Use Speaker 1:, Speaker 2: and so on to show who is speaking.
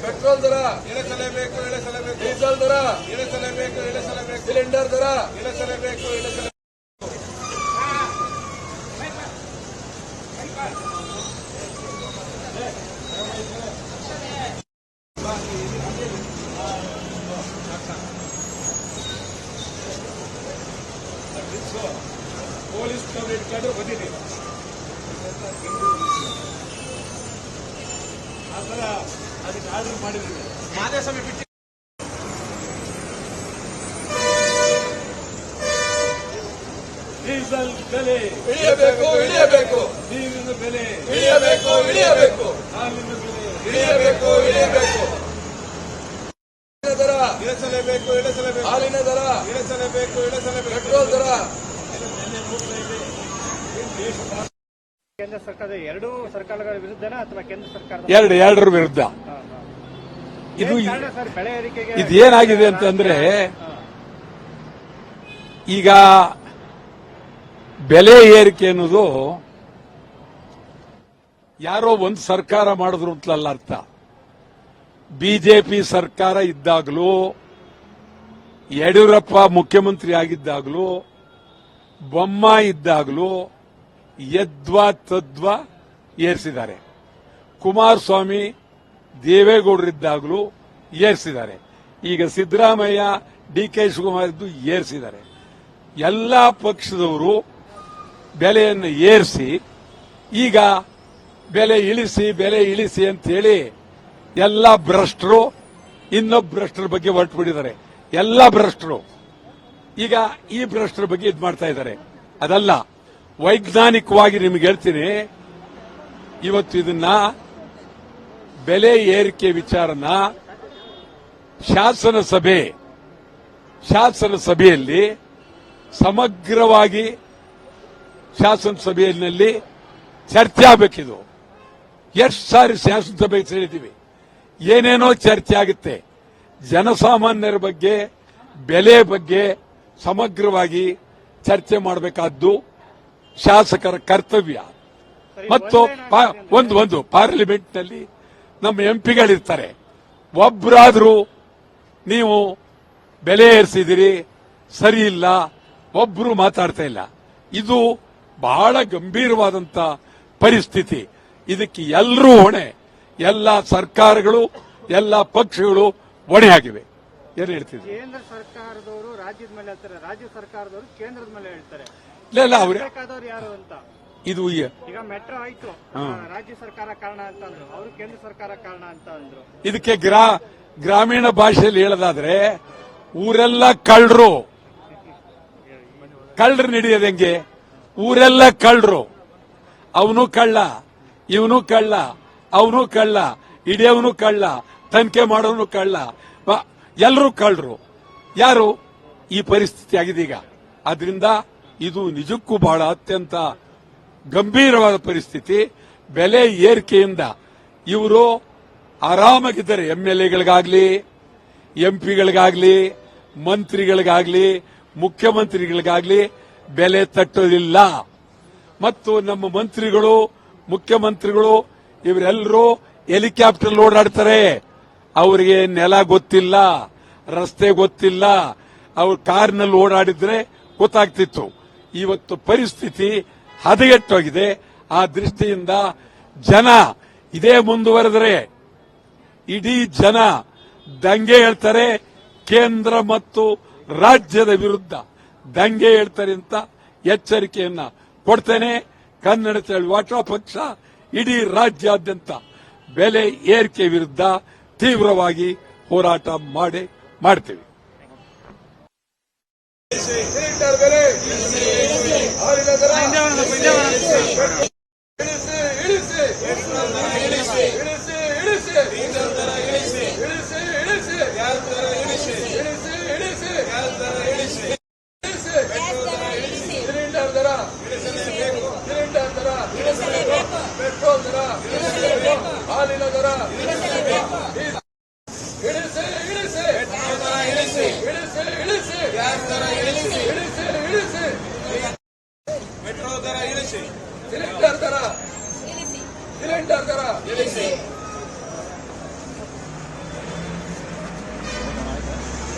Speaker 1: Petrol ದರ ಇಳಿಸಲೇಬೇಕು, diesel ದರ ಇಳಿಸಲೇಬೇಕು, cylinder ದರ ಇಳಿಸಲೇಬೇಕು. ಪೊಲೀಸ್ ಇಟ್ಕೊಂಡು ಬಂದಿದ್ದೀವಿ. ಆ ಥರ ಅದಕ್ಕೆ ಆರ್ಡರ್ ಮಾಡಿದ್ದೀವಿ. ಮಾದೇಸ್ವಾಮಿ ಬಿಟ್ಟು ಡೀಸೆಲ್ ಬೆಲೆ ಇಳಿಯಬೇಕು, ನೀರಿನ ಬೆಲೆ ಇಳಿಯಬೇಕು, ಹಾಲಿನ ಬೆಲೆ ಇಳಿಯಬೇಕು, ದರ ಇಳಿಸಲೇಬೇಕು, ಹಾಲಿನ ದರ ಇಳಿಸಲೇಬೇಕು, ಪೆಟ್ರೋಲ್ ದರ.
Speaker 2: ಕೇಂದ್ರ ಸರ್ಕಾರದ ಎರಡೂ ಸರ್ಕಾರಗಳ ವಿರುದ್ಧನಾ ಅಥವಾ ಕೇಂದ್ರ ಸರ್ಕಾರ
Speaker 3: ಎರಡರ ವಿರುದ್ಧ ಇದು
Speaker 2: ಬೆಳೆ ಏರಿಕೆಗೆ
Speaker 3: ಇದೇನಾಗಿದೆ ಅಂತಂದ್ರೆ ಈಗ ಬೆಲೆ ಏರಿಕೆ ಅನ್ನೋದು ಯಾರೋ ಒಂದು ಸರ್ಕಾರ ಮಾಡಿದ್ರು ಅಂತಲಲ್ಲ ಅರ್ಥ. ಬಿಜೆಪಿ ಸರ್ಕಾರ ಇದ್ದಾಗಲೂ, ಯಡಿಯೂರಪ್ಪ ಮುಖ್ಯಮಂತ್ರಿ ಆಗಿದ್ದಾಗಲೂ, ಬೊಮ್ಮಾಯಿ ಇದ್ದಾಗಲೂ ಯದ್ವಾ ತದ್ವಾ ಏರಿಸಿದ್ದಾರೆ. ಕುಮಾರಸ್ವಾಮಿ ದೇವೇಗೌಡರಿದ್ದಾಗಲೂ ಏರಿಸಿದ್ದಾರೆ. ಈಗ ಸಿದ್ದರಾಮಯ್ಯ, ಡಿಕೆ ಶಿವಕುಮಾರ್ ಇದ್ದು ಏರಿಸಿದ್ದಾರೆ. ಎಲ್ಲಾ ಪಕ್ಷದವರು ಬೆಲೆಯನ್ನು ಏರಿಸಿ ಈಗ ಬೆಲೆ ಇಳಿಸಿ ಅಂತ ಹೇಳಿ ಎಲ್ಲ ಭ್ರಷ್ಟರು ಇನ್ನೊಬ್ಬ ಭ್ರಷ್ಟರ ಬಗ್ಗೆ ಹೊರಟು ಬಿಟ್ಟಿದ್ದಾರೆ. ಎಲ್ಲ ಭ್ರಷ್ಟರು ಈಗ ಈ ಭ್ರಷ್ಟರ ಬಗ್ಗೆ ಇದು ಮಾಡ್ತಾ ಇದ್ದಾರೆ. ಅದಲ್ಲ, ವೈಜ್ಞಾನಿಕವಾಗಿ ನಿಮ್ಗೆ ಹೇಳ್ತೀನಿ. ಇವತ್ತು ಇದನ್ನ ಬೆಲೆ ಏರಿಕೆ ವಿಚಾರನ ಶಾಸನ ಸಭೆಯಲ್ಲಿ ಸಮಗ್ರವಾಗಿ ಶಾಸನ ಸಭೆಯಲ್ಲಿ ಚರ್ಚೆ ಆಗಬೇಕಿದು. ಎಷ್ಟು ಸಾರಿ ಶಾಸನ ಸಭೆಗೆ ಸೇರಿದ್ದೀವಿ, ಏನೇನೋ ಚರ್ಚೆ ಆಗುತ್ತೆ. ಜನಸಾಮಾನ್ಯರ ಬಗ್ಗೆ, ಬೆಲೆ ಬಗ್ಗೆ ಸಮಗ್ರವಾಗಿ ಚರ್ಚೆ ಮಾಡಬೇಕಾದ್ದು ಶಾಸಕರ ಕರ್ತವ್ಯ. ಮತ್ತು ಒಂದು ಪಾರ್ಲಿಮೆಂಟ್ನಲ್ಲಿ ನಮ್ಮ ಎಂಪಿಗಳಿರ್ತಾರೆ. ಒಬ್ಬರಾದ್ರೂ ನೀವು ಬೆಲೆ ಏರಿಸಿದಿರಿ, ಸರಿ ಇಲ್ಲ, ಒಬ್ರು ಮಾತಾಡ್ತಾ ಇಲ್ಲ. ಇದು ಬಹಳ ಗಂಭೀರವಾದಂತ ಪರಿಸ್ಥಿತಿ. ಇದಕ್ಕೆ ಎಲ್ಲರೂ ಹೊಣೆ, ಎಲ್ಲ ಸರ್ಕಾರಗಳು, ಎಲ್ಲ ಪಕ್ಷಗಳು ಹೊಣೆಯಾಗಿವೆ. ಏನು ಹೇಳ್ತಿದ್ರು?
Speaker 2: ಕೇಂದ್ರ ಸರ್ಕಾರದವರು ರಾಜ್ಯದ ಮೇಲೆ ಹೇಳ್ತಾರೆ, ರಾಜ್ಯ ಸರ್ಕಾರದವರು ಕೇಂದ್ರದ ಮೇಲೆ ಹೇಳ್ತಾರೆ.
Speaker 3: ಇಲ್ಲ ಅವರೇ
Speaker 2: ಯಾರು ಅಂತ.
Speaker 3: ಇದು
Speaker 2: ಈಗ ಮೆಟ್ರೋ ಆಯ್ತು, ರಾಜ್ಯ ಸರ್ಕಾರ ಕಾರಣ ಅಂತ ಅಂದ್ರು, ಅವರು ಕೇಂದ್ರ ಸರ್ಕಾರ ಕಾರಣ ಅಂತ ಅಂದ್ರು.
Speaker 3: ಇದಕ್ಕೆ ಗ್ರಾಮೀಣ ಭಾಷೆಯಲ್ಲಿ ಹೇಳೋದಾದ್ರೆ ಊರೆಲ್ಲ ಕಳ್ಳರು ನಡೆಯೋದು ಹೆಂಗೆ? ಊರೆಲ್ಲ ಕಳ್ಳರು, ಅವನು ಕಳ್ಳ, ಇವನು ಕಳ್ಳ, ಅವನು ಕಳ್ಳ, ಹಿಡಿಯವನು ಕಳ್ಳ, ತನಿಖೆ ಮಾಡೋನು ಕಳ್ಳ, ಎಲ್ಲರೂ ಕಳ್ಳರು. ಯಾರು? ಈ ಪರಿಸ್ಥಿತಿ ಆಗಿದೆ ಈಗ. ಆದ್ರಿಂದ ಇದು ನಿಜಕ್ಕೂ ಬಹಳ ಅತ್ಯಂತ ಗಂಭೀರವಾದ ಪರಿಸ್ಥಿತಿ. ಬೆಲೆ ಏರಿಕೆಯಿಂದ ಇವರು ಆರಾಮಾಗಿದ್ದಾರೆ. ಎಂಎಲ್ಎಗಳಿಗಾಗ್ಲಿ, ಎಂಪಿಗಳಿಗಾಗ್ಲಿ, ಮಂತ್ರಿಗಳಿಗಾಗ್ಲಿ, ಮುಖ್ಯಮಂತ್ರಿಗಳಿಗಾಗ್ಲಿ ಬೆಲೆ ತಟ್ಟೋದಿಲ್ಲ. ಮತ್ತು ನಮ್ಮ ಮಂತ್ರಿಗಳು, ಮುಖ್ಯಮಂತ್ರಿಗಳು ಇವರೆಲ್ಲರೂ ಹೆಲಿಕಾಪ್ಟರ್ ಓಡಾಡ್ತಾರೆ. ಅವರಿಗೆ ನೆಲ ಗೊತ್ತಿಲ್ಲ, ರಸ್ತೆ ಗೊತ್ತಿಲ್ಲ. ಅವ್ರು ಕಾರ್ನಲ್ಲಿ ಓಡಾಡಿದ್ರೆ ಗೊತ್ತಾಗ್ತಿತ್ತು. ಇವತ್ತು ಪರಿಸ್ಥಿತಿ ಹದಗೆಟ್ಟೋಗಿದೆ. ಆ ದೃಷ್ಟಿಯಿಂದ ಜನ ಇದೇ ಮುಂದುವರೆದರೆ ಇಡೀ ಜನ ದಂಗೆ ಹೇಳ್ತಾರೆ. ಕೇಂದ್ರ ಮತ್ತು ರಾಜ್ಯದ ವಿರುದ್ಧ ದಂಗೆ ಹೇಳ್ತಾರೆ ಅಂತ ಎಚ್ಚರಿಕೆಯನ್ನ ಕೊಡ್ತೇನೆ. ಕನ್ನಡ ಚಳವಳಿ ಪಕ್ಷ ಇಡೀ ರಾಜ್ಯಾದ್ಯಂತ ಬೆಲೆ ಏರಿಕೆ ವಿರುದ್ಧ ತೀವ್ರವಾಗಿ ಹೋರಾಟ ಮಾಡ್ತೇವೆ.
Speaker 1: ಸಿಲಿಂಡರ್ ಬೆಲೆ ಹಾಲಿನ ದರ ಸಿಲಿಂಡರ್ ದರ ಪೆಟ್ರೋಲ್ ದರ ಹಾಲಿನ ದರ ಮೆಟ್ರೋ ದರ ಇಳಿಸಿ, ಸಿಲಿಂಡರ್ ದರ
Speaker 4: ಭ್ರಷ್ಟಾಚಾರ